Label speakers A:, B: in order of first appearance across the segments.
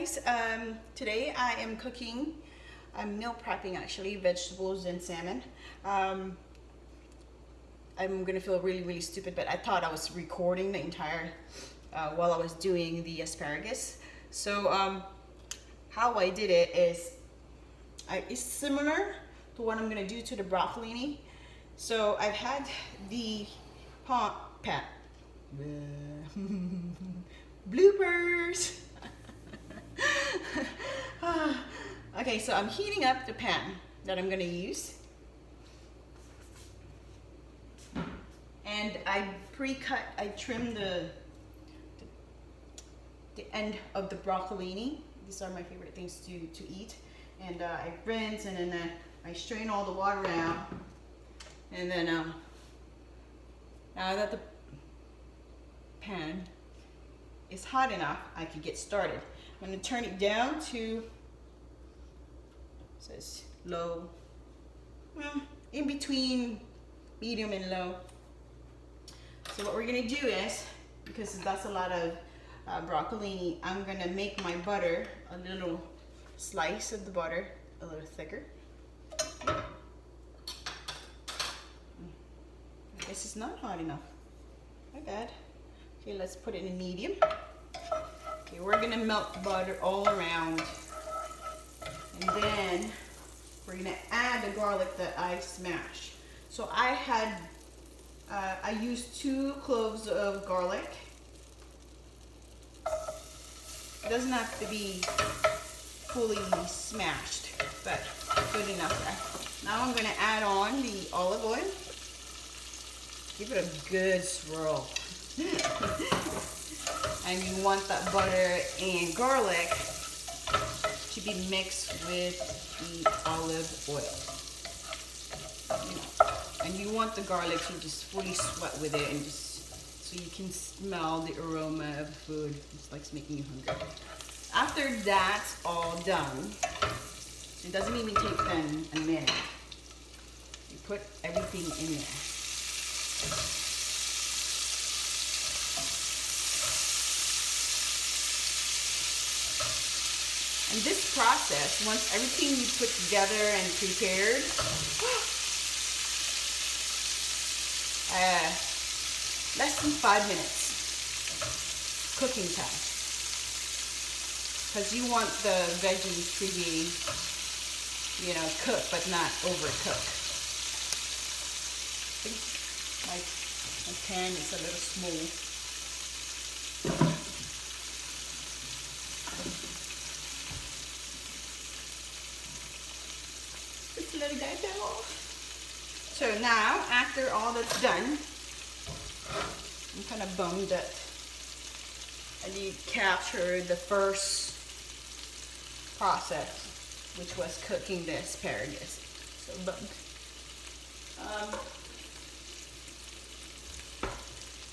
A: guys, today I am cooking, I'm meal prepping actually, vegetables and salmon. I'm gonna feel really stupid, but I thought I was recording the entire while I was doing the asparagus. So how I did it is it's similar to what I'm gonna do to the broccolini. So I've had the pan bloopers. Okay, so I'm heating up the pan that I'm gonna use, and I trimmed the end of the broccolini. These are my favorite things to eat, and I rinse, and then I strain all the water out, and then now that the pan is hot enough, I can get started. I'm going to turn it down to, says low, in between medium and low. So what we're going to do is, because that's a lot of broccolini, I'm going to make my butter, a little slice of the butter, a little thicker. This is not hot enough. My bad. Okay, let's put it in medium. Okay, we're gonna melt the butter all around, and then we're gonna add the garlic that I smashed. So I used 2 cloves of garlic. It doesn't have to be fully smashed, but good enough. Now I'm gonna add on the olive oil. Give it a good swirl. And you want that butter and garlic to be mixed with the olive oil. And you want the garlic to just fully sweat with it, and just so you can smell the aroma of the food. It's like making you hungry. After that's all done, it doesn't even take them a minute. You put everything in there. And this process, once everything you put together and prepared, less than 5 minutes cooking time. Because you want the veggies to be, cooked but not overcooked. I think my pan is a little small. Just let it die off. So now, after all that's done, I'm kind of bummed that I didn't capture the first process, which was cooking the asparagus. So bummed.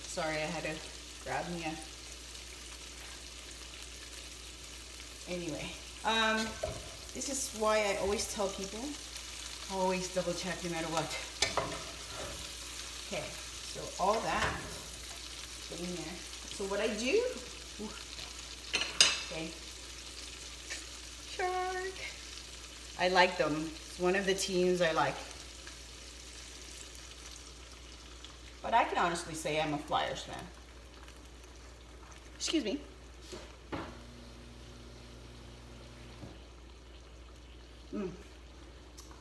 A: Sorry, I had to grab me a... Anyway, this is why I always tell people, always double check no matter what. Okay, so all that in there. So what I do, okay, shark. I like them. It's one of the teams I like. But I can honestly say I'm a Flyers fan. Excuse me.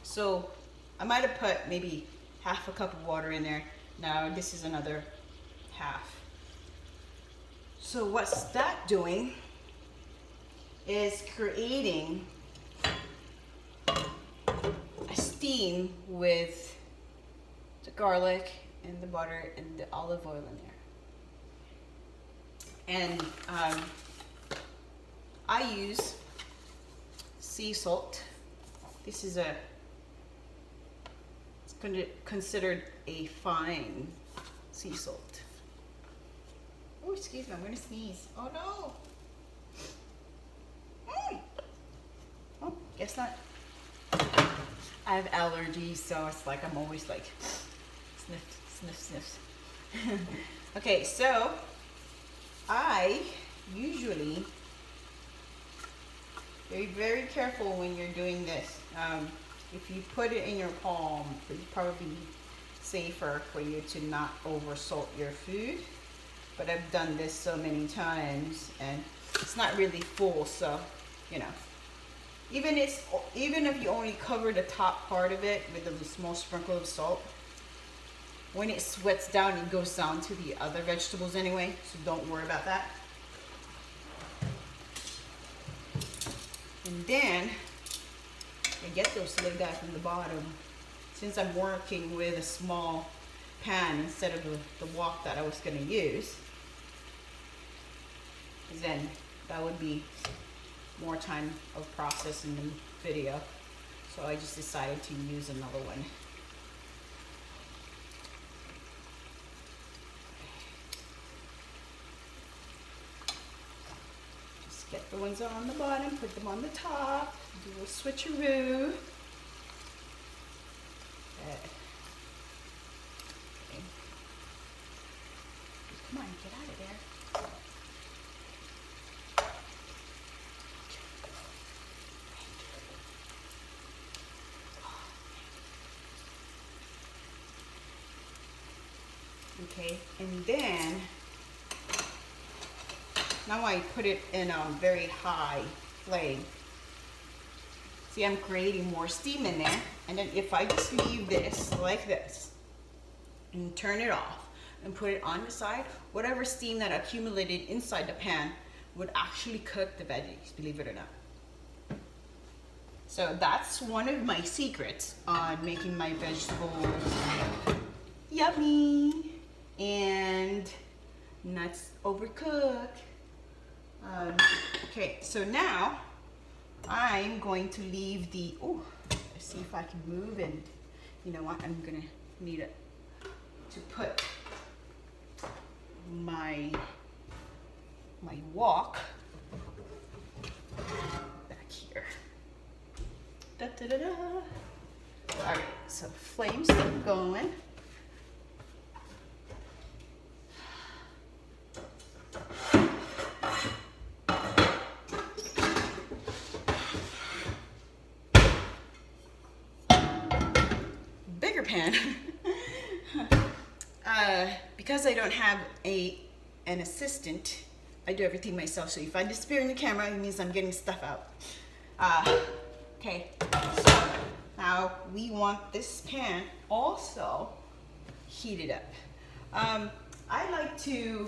A: So I might have put maybe half a cup of water in there. Now this is another half. So what's that doing is creating a steam with the garlic and the butter and the olive oil in there. And I use sea salt. This is it's considered a fine sea salt. Oh, excuse me, I'm gonna sneeze. Oh no. Oh, guess not. I have allergies, so it's like I'm always like sniff. Okay, so I usually Be very careful when you're doing this. If you put it in your palm, it's probably safer for you to not over salt your food. But I've done this so many times and it's not really full, so you know. Even if you only cover the top part of it with a small sprinkle of salt, when it sweats down, it goes down to the other vegetables anyway, so don't worry about that. And then I get those slid guy from the bottom. Since I'm working with a small pan instead of the wok that I was going to use, then that would be more time of process in the video. So I just decided to use another one. Just get the ones on the bottom, put them on the top, do a switcheroo. Okay. Come on, get out of there. Okay, and then now I put it in a very high flame. See, I'm creating more steam in there, and then if I just leave this like this and turn it off and put it on the side, whatever steam that accumulated inside the pan would actually cook the veggies, believe it or not. So that's one of my secrets on making my vegetables yummy and not overcooked. Okay, so now I'm going to leave the, let's see if I can move, and you know what, I'm gonna need it to put my wok back here. Da, da, da, da. All right, so flame's still going. Bigger pan. Because I don't have an assistant, I do everything myself. So if I disappear in the camera, it means I'm getting stuff out. Okay, so now we want this pan also heated up. I like to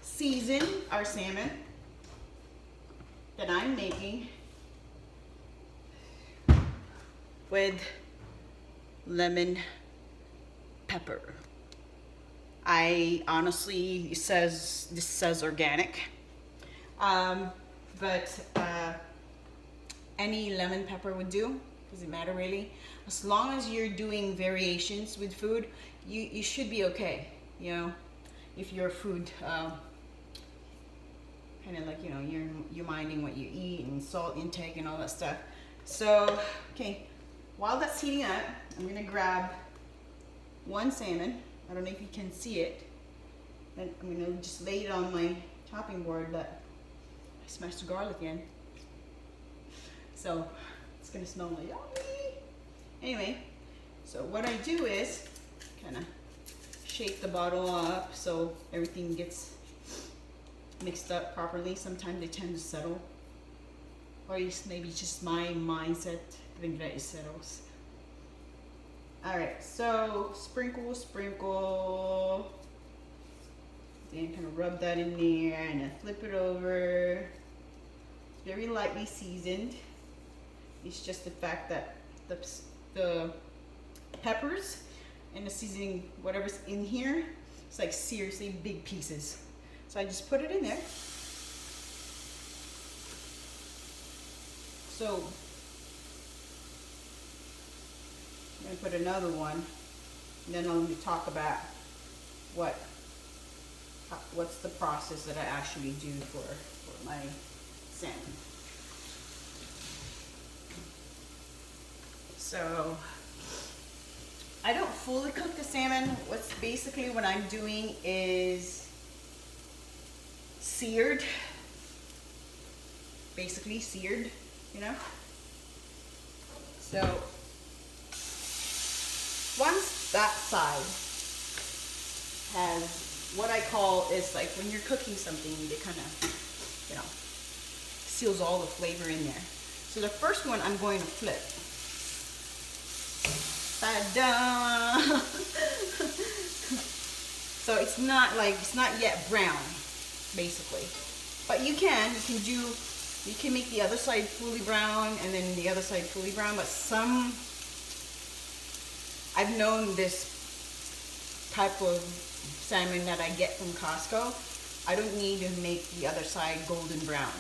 A: season our salmon that I'm making with lemon pepper. I honestly, this says organic, but any lemon pepper would do. Doesn't matter really. As long as you're doing variations with food, you should be okay. You know, if your food kind of like, you know, you're minding what you eat and salt intake and all that stuff. So okay, while that's heating up, I'm gonna grab one salmon. I don't know if you can see it. Then I'm gonna just lay it on my chopping board, but I smashed the garlic in. So it's gonna smell like yummy. Anyway, so what I do is kind of shake the bottle up so everything gets mixed up properly. Sometimes they tend to settle, or maybe just my mindset thinking that it settles. All right, so sprinkle, then kind of rub that in there and then flip it over. It's very lightly seasoned. It's just the fact that the peppers and the seasoning, whatever's in here, it's like seriously big pieces. So I just put it in there. So I'm gonna put another one, and then I'm gonna talk about what's the process that I actually do for my salmon. So I don't fully cook the salmon. What's basically what I'm doing is seared, basically seared. you know. So once that side has what I call is like when you're cooking something, it kind of, you know, seals all the flavor in there. So the first one I'm going to flip. Ta-da! So it's not yet brown, basically. But you can make the other side fully brown and then the other side fully brown, but I've known this type of salmon that I get from Costco, I don't need to make the other side golden brown.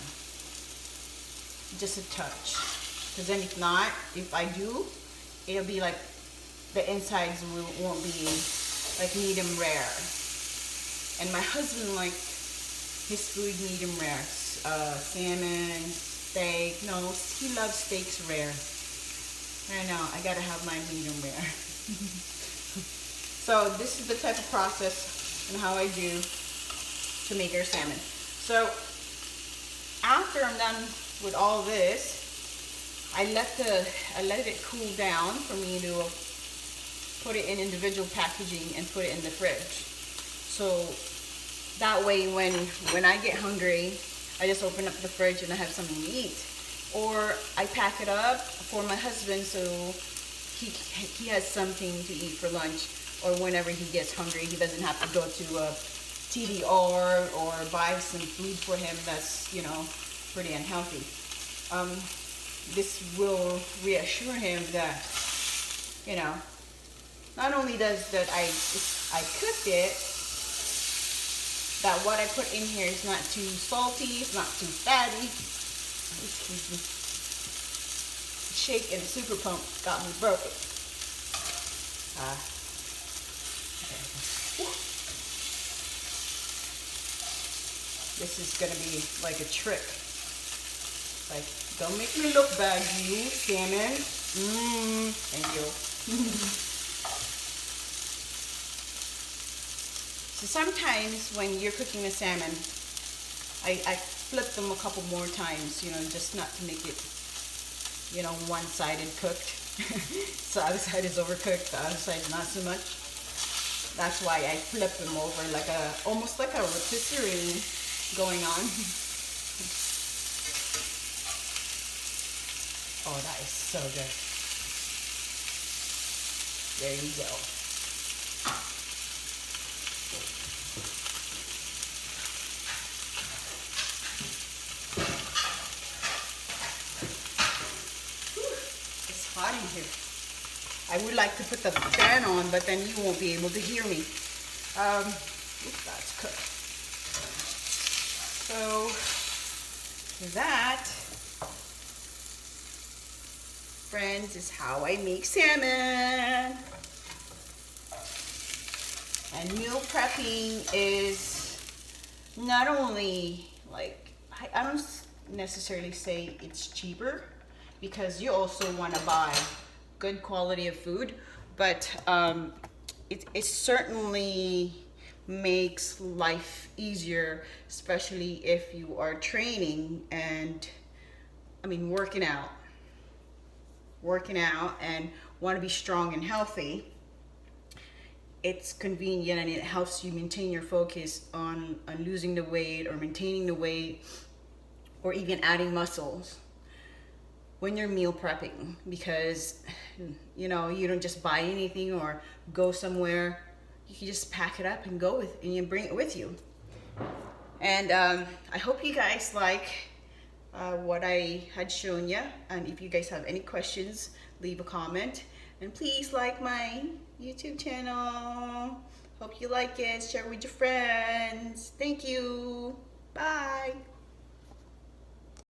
A: Just a touch. Because then if I do, it'll be like the insides won't be like medium rare. And my husband his food medium rare. Salmon, steak. No, he loves steaks rare. I know, I gotta have my medium rare. So this is the type of process and how I do to make our salmon. So after I'm done with all this, I let it cool down for me to put it in individual packaging and put it in the fridge. So that way when I get hungry, I just open up the fridge and I have something to eat. Or I pack it up for my husband so he has something to eat for lunch, or whenever he gets hungry, he doesn't have to go to a TDR or buy some food for him that's, you know, pretty unhealthy. This will reassure him that, you know, not only does that I cooked it, that what I put in here is not too salty, it's not too fatty. Excuse me. Shake and super pump got me broken. This is gonna be like a trick. Like, don't make me look bad, you salmon. Thank you. So sometimes when you're cooking the salmon, I flip them a couple more times, you know, just not to make it, you know, one-sided cooked. So the other side is overcooked, the other side not so much. That's why I flip them over like almost like a rotisserie going on. Oh, that is so good. There you go. It's hot in here. I would like to put the fan on, but then you won't be able to hear me. That's cooked. So that, friends, is how I make salmon. And meal prepping is not only like, I don't necessarily say it's cheaper, because you also want to buy good quality of food, but it certainly makes life easier, especially if you are training and working out and want to be strong and healthy. It's convenient and it helps you maintain your focus on losing the weight or maintaining the weight or even adding muscles when you're meal prepping, because you know, you don't just buy anything or go somewhere. You can just pack it up and go with, and you bring it with you. And I hope you guys like what I had shown you. And if you guys have any questions, leave a comment. And please like my YouTube channel. Hope you like it. Share with your friends. Thank you. Bye.